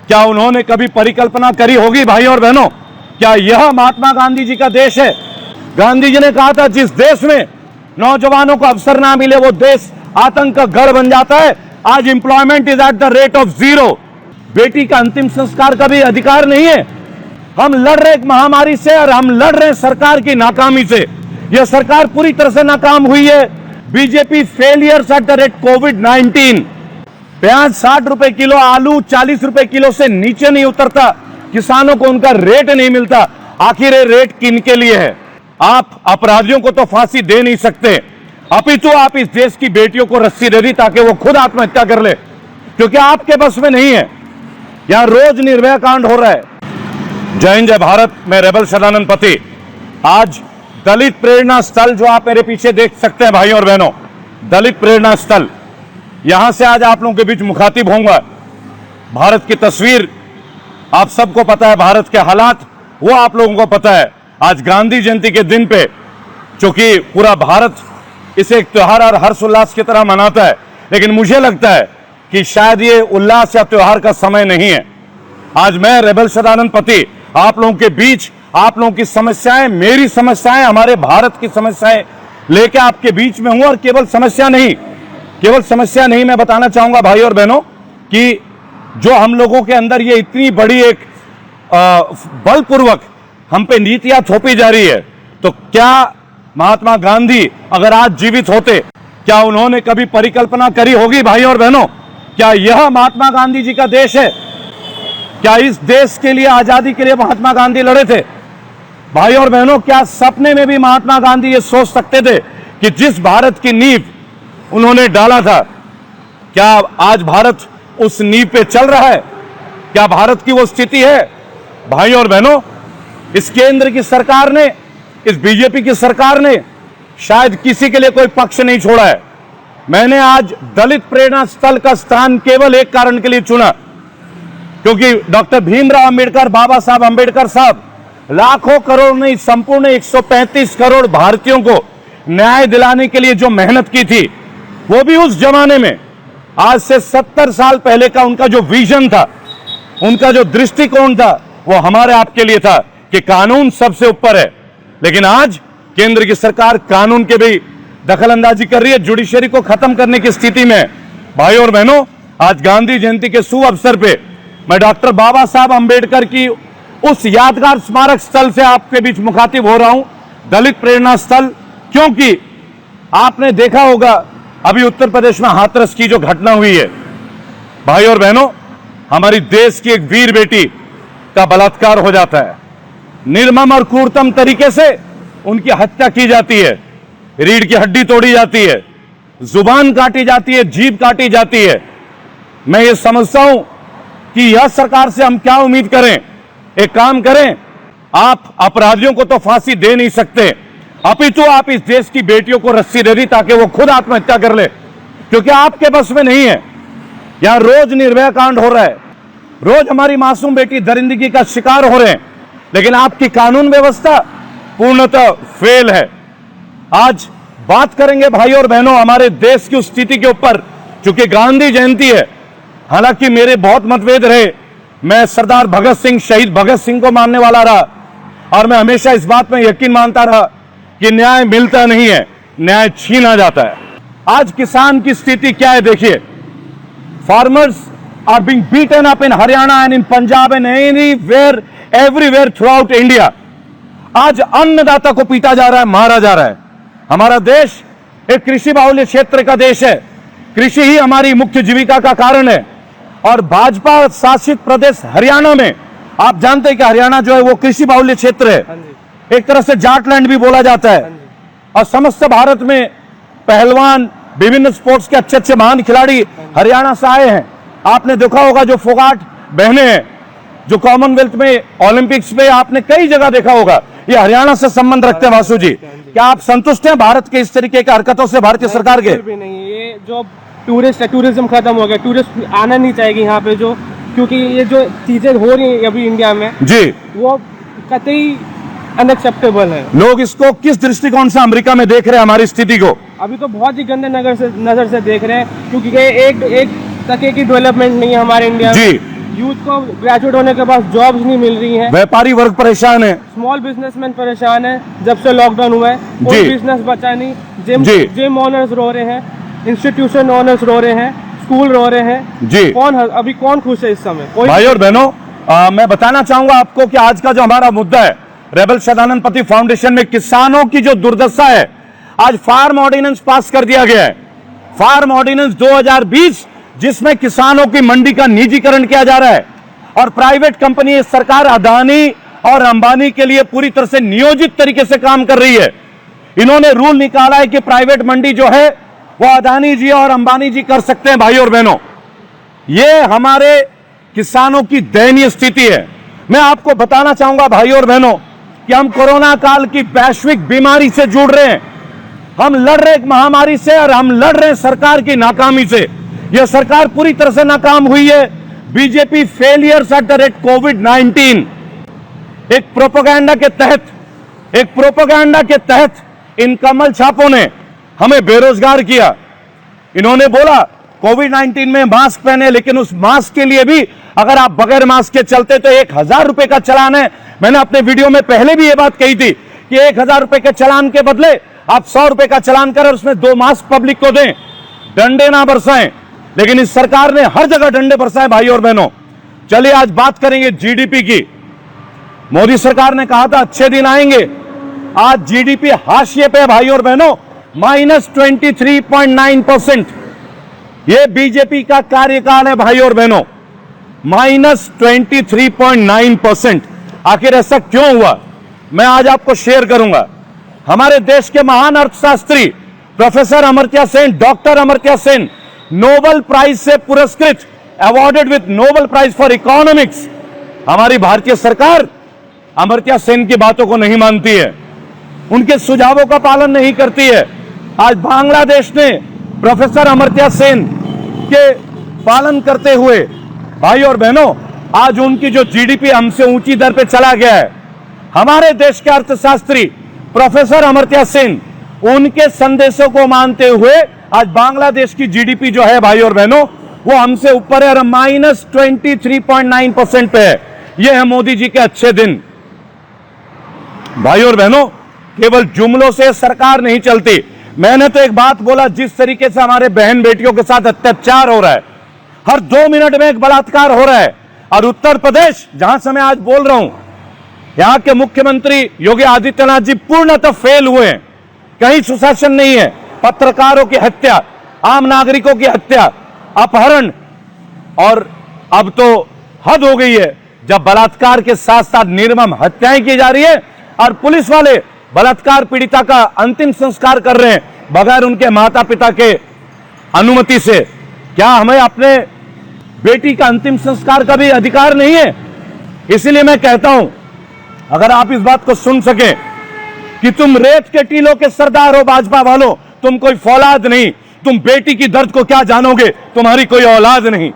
क्या उन्होंने कभी परिकल्पना करी होगी भाई और बहनों? क्या यह महात्मा गांधी जी का देश है? गांधी जी ने कहा था जिस देश में नौजवानों को अवसर ना मिले वो देश आतंक का गढ़ बन जाता है। आज employment is eight the rate of 0। बेटी का अंतिम संस्कार का भी अधिकार नहीं है। हम लड़ रहे एक महामारी से और हम लड़ रहे सरकार की नाकामी से। यह सरकार पूरी तरह से नाकाम हुई है। BJP failures at the rate कोविड-19। प्याज 60 रुपए किलो, आलू 40 रुपए किलो से नीचे नहीं उतरता, किसानों को उनका रेट नहीं मिलता। आखिर ये रेट किनके लिए है? आप अपराधियों को तो फांसी दे नहीं सकते, अपितु आप इस देश की बेटियों को रस्सी दे दी ताकि वो खुद आत्महत्या कर ले, क्योंकि आपके बस में नहीं है। यहां रोज निर्भया कांड हो रहा है। जय हिंद, जय भारत। मैं रेबल सदानंद पति। आज दलित प्रेरणा स्थल जो आप मेरे पीछे देख सकते हैं भाइयों और बहनों, दलित प्रेरणा स्थल, यहां से आज आप लोगों के बीच मुखातिब होऊंगा। भारत की तस्वीर आप सबको पता है, भारत के हालात वो आप लोगों को पता है। आज गांधी जयंती के दिन पे, चूंकि पूरा भारत इसे एक त्योहार और हर्षोल्लास की तरह मनाता है, लेकिन मुझे लगता है कि शायद ये उल्लास या त्योहार का समय नहीं है। आज मैं रेबल सदानंद पति आप लोगों के बीच आप लोगों की समस्याएं, मेरी समस्याएं, हमारे भारत की समस्याएं लेके आपके बीच में हूं। और केवल समस्या नहीं, मैं बताना चाहूंगा भाई और बहनों कि जो हम लोगों के अंदर ये इतनी बड़ी एक बलपूर्वक हम पे नीतियां थोपी जा रही है, तो क्या महात्मा गांधी अगर आज जीवित होते, क्या उन्होंने कभी परिकल्पना करी होगी भाई और बहनों? क्या यह महात्मा गांधी जी का देश है? क्या इस देश के लिए, आजादी के लिए महात्मा गांधी लड़े थे? भाई और बहनों, क्या सपने में भी महात्मा गांधी ये सोच सकते थे कि जिस भारत की नींव उन्होंने डाला था, क्या आज भारत उस नींव पे चल रहा है? क्या भारत की वो स्थिति है? भाई और बहनों, इस केंद्र की सरकार ने, इस बीजेपी की सरकार ने शायद किसी के लिए कोई पक्ष नहीं छोड़ा है। मैंने आज दलित प्रेरणा स्थल का स्थान केवल एक कारण के लिए चुना, क्योंकि डॉक्टर भीमराव अंबेडकर, बाबा साहब अंबेडकर साहब लाखों करोड़ नहीं, संपूर्ण 135 करोड़ भारतीयों को न्याय दिलाने के लिए जो मेहनत की थी, वो भी उस जमाने में, आज से 70 साल पहले का उनका जो विजन था, उनका जो दृष्टिकोण था, वो हमारे आपके लिए था कि कानून सबसे ऊपर है। लेकिन आज केंद्र की सरकार कानून के भी दखल अंदाजी कर रही है, जुडिशरी को खत्म करने की स्थिति में। भाई और बहनों, आज गांधी जयंती के शुभ अवसर पे मैं डॉक्टर बाबा साहब अंबेडकर की उस यादगार स्मारक स्थल से आपके बीच मुखातिब हो रहा हूं, दलित प्रेरणा स्थल। क्योंकि आपने देखा होगा अभी उत्तर प्रदेश में हाथरस की जो घटना हुई है, भाई और बहनों, हमारी देश की एक वीर बेटी का बलात्कार हो जाता है, निर्मम और क्रूरतम तरीके से उनकी हत्या की जाती है, रीढ़ की हड्डी तोड़ी जाती है, जुबान काटी जाती है, जीभ काटी जाती है। मैं ये समझता हूं कि यह सरकार से हम क्या उम्मीद करें? एक काम करें, आप अपराधियों को तो फांसी दे नहीं सकते, अपितु आप इस देश की बेटियों को रस्सी दे दी ताकि वो खुद आत्महत्या कर ले, क्योंकि आपके बस में नहीं है। यहां रोज निर्भया कांड हो रहा है, रोज हमारी मासूम बेटी दरिंदगी का शिकार हो रहे हैं, लेकिन आपकी कानून व्यवस्था पूर्णतः फेल है। आज बात करेंगे भाई और बहनों हमारे देश की उस स्थिति के ऊपर, क्योंकि गांधी जयंती है। हालांकि मेरे बहुत मतभेद रहे, मैं सरदार भगत सिंह, शहीद भगत सिंह को मानने वाला रहा, और मैं हमेशा इस बात में यकीन मानता रहा कि न्याय मिलता नहीं है, न्याय छीना जाता है। आज किसान की स्थिति क्या है देखिए, farmers are being beaten up in Haryana and in Punjab and everywhere throughout India. आज अन्नदाता को पीटा जा रहा है, मारा जा रहा है। हमारा देश एक कृषि बाहुल्य क्षेत्र का देश है, कृषि ही हमारी मुख्य जीविका का कारण है। और भाजपा शासित प्रदेश हरियाणा में, आप जानते हैं कि हरियाणा जो है वो कृषि बाहुल्य क्षेत्र है, एक तरह से जाटलैंड भी बोला जाता है। और समस्त भारत में पहलवान, विभिन्न स्पोर्ट्स के अच्छे अच्छे महान खिलाड़ी हरियाणा से आए हैं। आपने देखा होगा जो फोगाट बहनें हैं, जो कॉमनवेल्थ में, ओलंपिक्स में आपने कई जगह देखा होगा, ये हरियाणा से संबंध रखते हैं। वासु जी, क्या आप संतुष्ट हैं भारत के इस तरीके की हरकतों से, भारतीय सरकार के? भी नहीं, ये जो टूरिस्ट है, टूरिज्म खत्म हो गया, टूरिस्ट आना नहीं चाहेगी यहाँ पे, जो क्योंकि ये जो चीजें हो रही हैं अभी इंडिया में जी, वो कतई अनएक्सेप्टेबल है। लोग इसको किस दृष्टिकोण से अमेरिका में देख रहे हैं हमारी स्थिति को? अभी तो बहुत ही गंदे नजर से देख रहे हैं, क्योंकि एक टके की डेवलपमेंट नहीं है हमारे इंडिया में। यूथ को ग्रेजुएट होने के बाद जॉब्स नहीं मिल रही हैं, व्यापारी वर्ग परेशान है, स्मॉल बिजनेसमैन परेशान है। जब से लॉकडाउन हुआ है कोई बिजनेस बचा नहीं, जिम ओनर्स रो रहे हैं, इंस्टीट्यूशन ओनर्स रो रहे हैं, स्कूल रो रहे हैं जी। अभी कौन खुश है इस समय? भाई और बहनों, मैं बताना चाहूंगा आपको कि आज का जो हमारा मुद्दा है, रेबल सदानंद पति फाउंडेशन में किसानों की जो दुर्दशा है, आज फार्म ऑर्डिनेंस पास कर दिया गया है, फार्म ऑर्डिनेंस 2020, जिसमें किसानों की मंडी का निजीकरण किया जा रहा है और प्राइवेट कंपनी सरकार अदानी और अंबानी के लिए पूरी तरह से नियोजित तरीके से काम कर रही है। इन्होंने रूल निकाला है कि प्राइवेट मंडी जो है वो अदानी जी और अंबानी जी कर सकते हैं। भाई और बहनों, ये हमारे किसानों की दयनीय स्थिति है। मैं आपको बताना चाहूंगा भाई और बहनों कि हम कोरोना काल की वैश्विक बीमारी से जुड़ रहे हैं, हम लड़ रहे एक महामारी से और हम लड़ रहे हैं सरकार की नाकामी से। यह सरकार पूरी तरह से नाकाम हुई है। BJP failures at the rate कोविड-19 एक प्रोपेगेंडा के तहत इन कमल छापों ने हमें बेरोजगार किया। इन्होंने बोला कोविड-19 में मास्क पहने, लेकिन उस मास्क के लिए भी अगर आप बगैर मास्क के चलते तो 1000 रुपए का चालान है। मैंने अपने वीडियो में पहले भी यह बात कही थी कि 1000 रुपए के चालान के बदले आप 100 रुपए का चालान कर उसमें 2 मास्क पब्लिक को दें, डंडे ना बरसाएं। लेकिन इस सरकार ने हर जगह डंडे बरसाए। भाई और बहनों, चलिए आज बात करेंगे जीडीपी की। मोदी सरकार ने कहा था अच्छे दिन आएंगे, आज जीडीपी हाशिए पे है भाई और बहनों, -23.9%। यह बीजेपी का कार्यकाल है भाई और बहनों, -23.9%। आखिर ऐसा क्यों हुआ, मैं आज आपको शेयर करूंगा। हमारे देश के महान अर्थशास्त्री professor Amartya Sen, doctor Amartya Sen, Nobel prize से पुरस्कृत, awarded with Nobel prize for economics. हमारी भारतीय सरकार अमर्त्य सेन की बातों को नहीं मानती है, उनके सुझावों का पालन नहीं करती है। आज बांग्लादेश ने प्रोफेसर अमर्त्य सेन के पालन करते हुए भाई और बहनों आज उनकी जो जीडीपी हमसे ऊंची दर पे चला गया है। हमारे देश के अर्थशास्त्री प्रोफेसर अमर्त्य सेन, उनके संदेशों को मानते हुए आज बांग्लादेश की जीडीपी जो है भाई और बहनों वो हमसे ऊपर है और -23.9% पे है। ये है मोदी जी के अच्छे दिन। भाई और बहनों, केवल जुमलों से सरकार नहीं चलती। मैंने तो एक बात बोला, जिस तरीके से हमारे बहन बेटियों के साथ अत्याचार हो रहा है, हर 2 मिनट में एक बलात्कार हो रहा है। और उत्तर प्रदेश, जहां से मैं आज बोल रहा हूं, यहां के मुख्यमंत्री योगी आदित्यनाथ जी पूर्णतः फेल हुए हैं। कहीं सुशासन नहीं है, पत्रकारों की हत्या, आम नागरिकों की हत्या, अपहरण, और अब तो हद हो गई है जब बलात्कार के साथ साथ निर्मम हत्याएं की जा रही है और पुलिस वाले बलात्कार पीड़िता का अंतिम संस्कार कर रहे हैं बगैर उनके माता पिता के अनुमति से। क्या हमें अपने बेटी का अंतिम संस्कार का भी अधिकार नहीं है? इसलिए मैं कहता हूं, अगर आप इस बात को सुन सके कि तुम रेत के टीलों के सरदार हो भाजपा वालों, तुम कोई फौलाद नहीं, तुम बेटी की दर्द को क्या जानोगे, तुम्हारी कोई औलाद नहीं।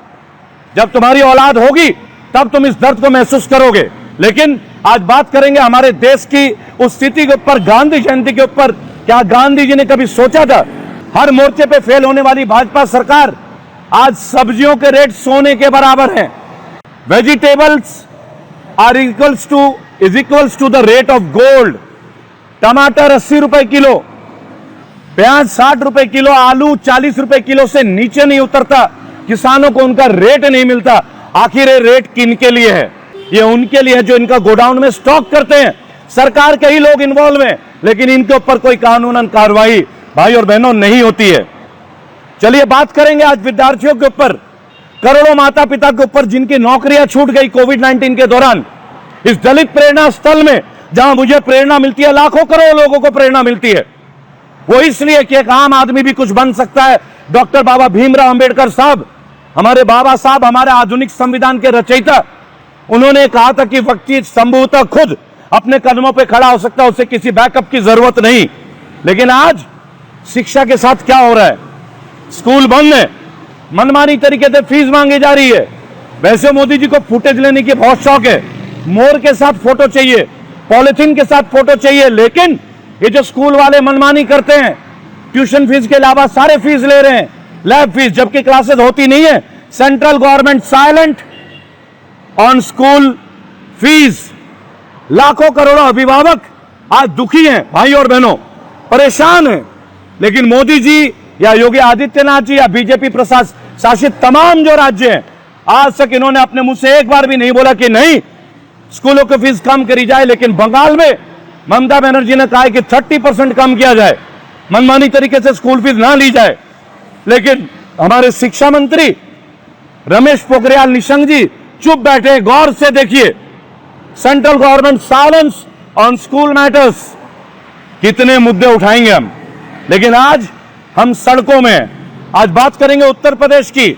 जब तुम्हारी औलाद होगी तब तुम इस दर्द को महसूस करोगे। लेकिन आज बात करेंगे हमारे देश की उस स्थिति के ऊपर, गांधी जयंती के ऊपर। क्या गांधी जी ने कभी सोचा था? हर मोर्चे पे फेल होने वाली भाजपा सरकार आज सब्जियों के रेट सोने के बराबर हैं। Vegetables is equals to the rate of gold. टमाटर 80 रुपए किलो, प्याज 60 रुपए किलो, आलू 40 रुपए किलो से नीचे नहीं उतरता। किसानों को उनका रेट नहीं मिलता। आखिर ये रेट किनके लिए है? ये उनके लिए है जो इनका गोडाउन में स्टॉक करते हैं। सरकार के ही लोग इन्वॉल्व हैं, लेकिन इनके ऊपर कोई कानूनन कार्रवाई भाई और बहनों नहीं होती है। चलिए बात करेंगे आज विद्यार्थियों के ऊपर, करोड़ों माता पिता के ऊपर जिनकी नौकरियां छूट गई कोविड-19 के दौरान। इस दलित प्रेरणा स्थल में जहां मुझे प्रेरणा मिलती है, लाखों करोड़ों लोगों को प्रेरणा मिलती है, वो इसलिए कि एक आम आदमी भी कुछ बन सकता है। डॉक्टर बाबा भीमराव अंबेडकर साहब, हमारे बाबा साहब, हमारे आधुनिक संविधान के रचयिता, उन्होंने कहा था कि व्यक्ति संभवतः खुद अपने कदमों पे खड़ा हो सकता है, उसे किसी बैकअप की जरूरत नहीं। लेकिन आज शिक्षा के साथ क्या हो रहा है? स्कूल बंद है, मनमानी तरीके से फीस मांगी जा रही है। वैसे मोदी जी को फुटेज लेने की बहुत शौक है, मोर के साथ फोटो चाहिए, पॉलिथीन के साथ फोटो चाहिए। लेकिन ये जो स्कूल वाले मनमानी करते हैं, ट्यूशन फीस के अलावा सारे फीस ले रहे हैं, लैब फीस, जबकि क्लासेस होती नहीं है। Central government silent, on school fees. लाखों करोड़ों अभिभावक आज दुखी हैं भाई और बहनों, परेशान हैं। लेकिन मोदी जी या योगी आदित्यनाथ जी या बीजेपी शासित तमाम जो राज्य हैं, आज तक इन्होंने अपने मुंह से एक बार भी नहीं बोला कि नहीं स्कूलों की फीस कम करी जाए। लेकिन बंगाल में ममता बनर्जी ने कहा है कि 30% कम किया जाए, मनमानी तरीके से स्कूल फीस ना ली जाए। लेकिन हमारे शिक्षा मंत्री रमेश पोखरियाल निशंक जी चुप बैठे। गौर से देखिए, central government silence on school matters. कितने मुद्दे उठाएंगे हम, लेकिन आज हम सड़कों में हैं। आज बात करेंगे उत्तर प्रदेश की,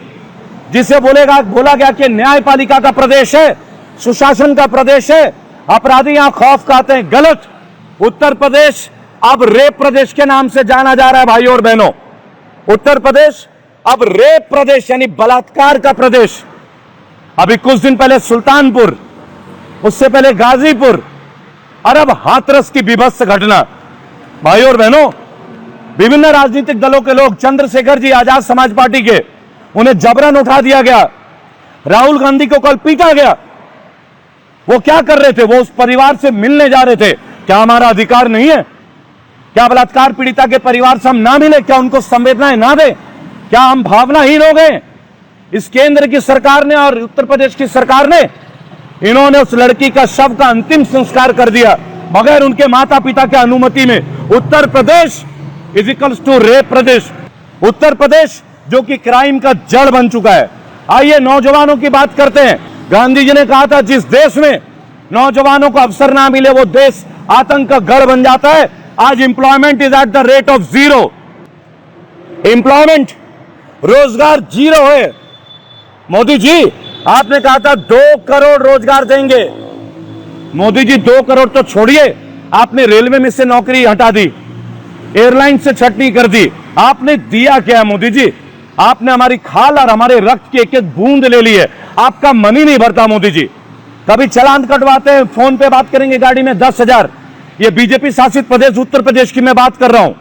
जिसे बोला गया कि न्यायपालिका का प्रदेश है, सुशासन का प्रदेश है, अपराधी यहां खौफ खाते हैं। गलत। उत्तर प्रदेश अब रेप प्रदेश के नाम से जाना जा रहा है भाई और बहनों। उत्तर प्रदेश अब रेप प्रदेश यानी बलात्कार का प्रदेश। अभी कुछ दिन पहले सुल्तानपुर, उससे पहले गाजीपुर और अब हाथरस की बीभत्स घटना। भाई और बहनों, विभिन्न राजनीतिक दलों के लोग, चंद्रशेखर जी आजाद समाज पार्टी के, उन्हें जबरन उठा दिया गया। राहुल गांधी को कल पीटा गया। वो क्या कर रहे थे? वो उस परिवार से मिलने जा रहे थे। क्या हमारा अधिकार नहीं है? क्या बलात्कार पीड़िता के परिवार से हम ना मिले? क्या उनको संवेदनाएं ना दे? क्या हम भावनाहीन हो गए? इस केंद्र की सरकार ने और उत्तर प्रदेश की सरकार ने, इन्होंने उस लड़की का शव का अंतिम संस्कार कर दिया बगैर उनके माता पिता की अनुमति में। Uttar Pradesh is equals to rape प्रदेश। उत्तर प्रदेश जो कि क्राइम का जड़ बन चुका है। आइए नौजवानों की बात करते हैं। गांधी जी ने कहा था, जिस देश में नौजवानों को अवसर ना मिले वो देश आतंक का गढ़ बन जाता है। आज employment is eight the rate of 0। Employment, रोजगार 0 है। मोदी जी आपने कहा था 2 करोड़ रोजगार देंगे। मोदी जी 2 करोड़ तो छोड़िए, आपने रेलवे में से नौकरी हटा दी, एयरलाइन से छटनी कर दी। आपने दिया क्या मोदी जी? आपने हमारी खाल और हमारे रक्त की एक एक बूंद ले ली है। आपका मन ही नहीं भरता मोदी जी। कभी चालान कटवाते हैं, फोन पे बात करेंगे गाड़ी में 10,000। ये बीजेपी शासित प्रदेश उत्तर प्रदेश की मैं बात कर रहा हूं।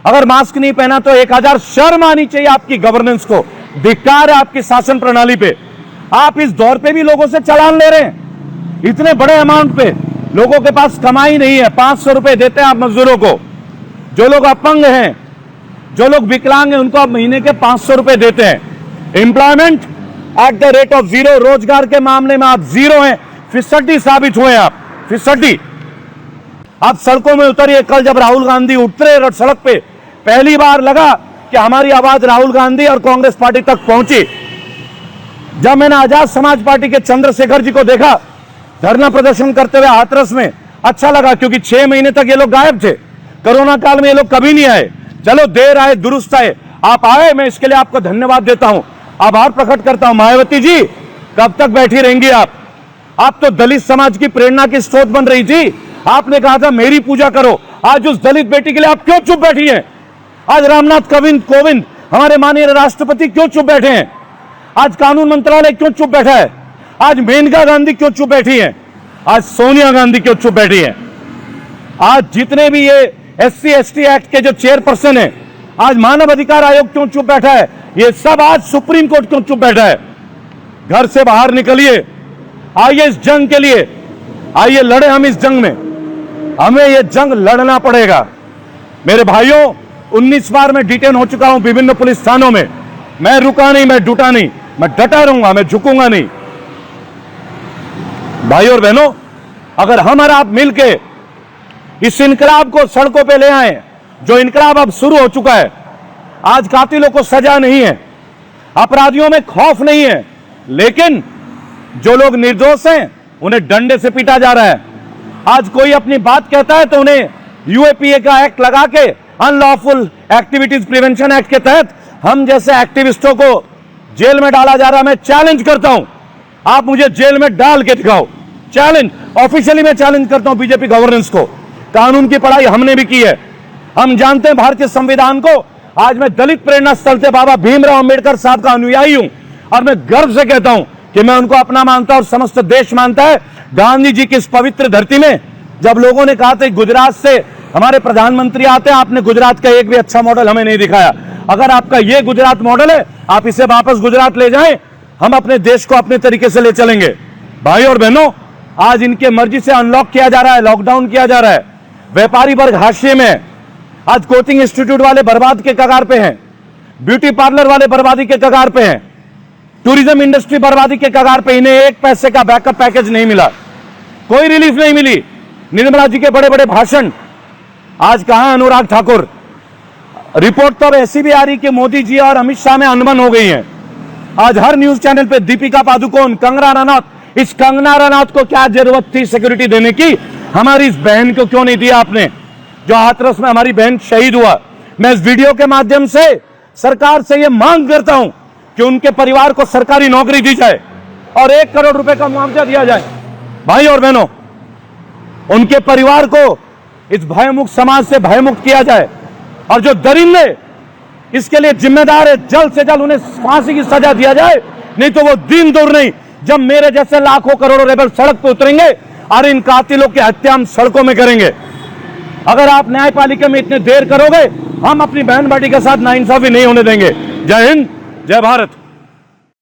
अगर मास्क नहीं पहना तो 1000। शर्म आनी चाहिए आपकी गवर्नेंस को। धिक्कार है आपकी शासन प्रणाली पे। आप इस दौर पे भी लोगों से चालान ले रहे हैं इतने बड़े अमाउंट पे। लोगों के पास कमाई नहीं है। 500 रुपए देते हैं आप मजदूरों को। जो लोग अपंग हैं, जो लोग विकलांग हैं, उनको आप महीने के 500 रुपए देते हैं। Employment at the rate of 0। रोजगार के मामले में आप 0 हैं। फिसड्डी साबित हुए आप, फिसड्डी। आप सड़कों में उतरिए। कल जब राहुल गांधी उतरे सड़क पे, पहली बार लगा कि हमारी आवाज राहुल गांधी और कांग्रेस पार्टी तक पहुंची। जब मैंने आजाद समाज पार्टी के चंद्रशेखर जी को देखा धरना प्रदर्शन करते हुए हाथरस में, अच्छा लगा, क्योंकि 6 महीने तक ये लोग गायब थे। कोरोना काल में ये लोग कभी नहीं आए। चलो देर आए दुरुस्त आए, आप आए, मैं इसके लिए आपको धन्यवाद देता हूं, आभार प्रकट करता हूं। मायावती जी कब तक बैठी रहेंगी आप तो दलित समाज की प्रेरणा की स्रोत बन रही थी। आपने कहा था मेरी पूजा करो। आज उस दलित बेटी के लिए आप क्यों चुप बैठी हैं? आज रामनाथ कोविंद हमारे माननीय राष्ट्रपति क्यों चुप बैठे हैं? आज कानून मंत्रालय क्यों चुप बैठा है? आज मेनका गांधी क्यों चुप बैठी हैं? आज सोनिया गांधी क्यों चुप बैठी हैं? आज जितने भी ये SC ST एक्ट के जो चेयरपर्सन है, आज मानव अधिकार आयोग क्यों चुप बैठा है? ये सब आज सुप्रीम कोर्ट क्यों चुप बैठा है? घर से बाहर निकलिए, आइए इस जंग के लिए, आइए लड़े हम इस जंग में। हमें ये जंग लड़ना पड़ेगा। मेरे भाइयों, 19 बार मैं डिटेन हो चुका हूं विभिन्न पुलिस थानों में। मैं रुका नहीं, मैं डटा नहीं, मैं डटा रहूंगा, मैं झुकूंगा नहीं। भाई और बहनों, अगर हम और आप मिलके इस इनकलाब को सड़कों पे ले आए, जो इनकलाब अब शुरू हो चुका है। आज कातिलों को सजा नहीं है, अपराधियों में खौफ नहीं है, लेकिन जो लोग निर्दोष हैं उन्हें डंडे से पीटा जा रहा है। आज कोई अपनी बात कहता है तो उन्हें UAPA का एक्ट लगा के, अनलॉफुल एक्टिविटीज प्रिवेंशन एक्ट के तहत हम जैसे एक्टिविस्टों को जेल में डाला जा रहा है। मैं चैलेंज करता हूं, आप मुझे जेल में डाल के दिखाओ। चैलेंज, ऑफिशियली मैं चैलेंज करता हूं बीजेपी गवर्नेंस को। कानून की पढ़ाई हमने भी की है, हम जानते हैं भारतीय संविधान को। आज मैं दलित प्रेरणा स्थल से बाबा भीमराव अंबेडकर साहब का अनुयायी हूं और मैं गर्व से कहता हूं कि मैं उनको अपना मानता हूं और समस्त देश मानता है। गांधी जी की इस पवित्र धरती में जब लोगों ने कहा था गुजरात से हमारे प्रधानमंत्री आते हैं, आपने गुजरात का एक भी अच्छा मॉडल हमें नहीं दिखाया। अगर आपका ये गुजरात मॉडल है, आप इसे वापस गुजरात ले जाएं, हम अपने देश को अपने तरीके से ले चलेंगे। भाई और बहनों, आज इनके मर्जी से अनलॉक किया जा रहा है, लॉकडाउन किया जा रहा है। व्यापारी वर्ग हाशिए में है। आज कोचिंग इंस्टीट्यूट वाले बर्बाद के कगार पे हैं, ब्यूटी पार्लर वाले बर्बादी के कगार पे हैं, टूरिज्म इंडस्ट्री बर्बादी के कगार पे। इन्हें एक पैसे का बैकअप पैकेज नहीं मिला, कोई रिलीफ नहीं मिली। निर्मला जी के बड़े बड़े भाषण, आज कहां अनुराग ठाकुर? रिपोर्ट तो अब ऐसी भी आ रही कि मोदी जी और अमित शाह में अनबन हो गई है। आज हर न्यूज चैनल पे दीपिका पादुकोण, कंगना रनौत, इस कंगना रनौत को क्या जरूरत थी सिक्योरिटी देने की? हमारी इस बहन को क्यों नहीं दिया आपने, जो हाथरस में हमारी बहन शहीद हुआ? मैं इस वीडियो के माध्यम से सरकार से यह मांग करता हूं कि उनके परिवार को सरकारी नौकरी दी जाए और 1 करोड़ रुपए का मुआवजा दिया जाए। भाई और बहनों, उनके परिवार को इस भयमुक्त समाज से भयमुक्त किया जाए और जो दरिंदे इसके लिए जिम्मेदार है, जल्द से जल्द उन्हें फांसी की सजा दिया जाए। नहीं तो वो दिन दूर नहीं जब मेरे जैसे लाखों करोड़ों रेबल सड़क पर उतरेंगे और इन कातिलों की हत्या हम सड़कों में करेंगे। अगर आप न्यायपालिका में इतने देर करोगे, हम अपनी बहन बेटी के साथ नाइंसाफी नहीं होने देंगे। जय हिंद, जय भारत।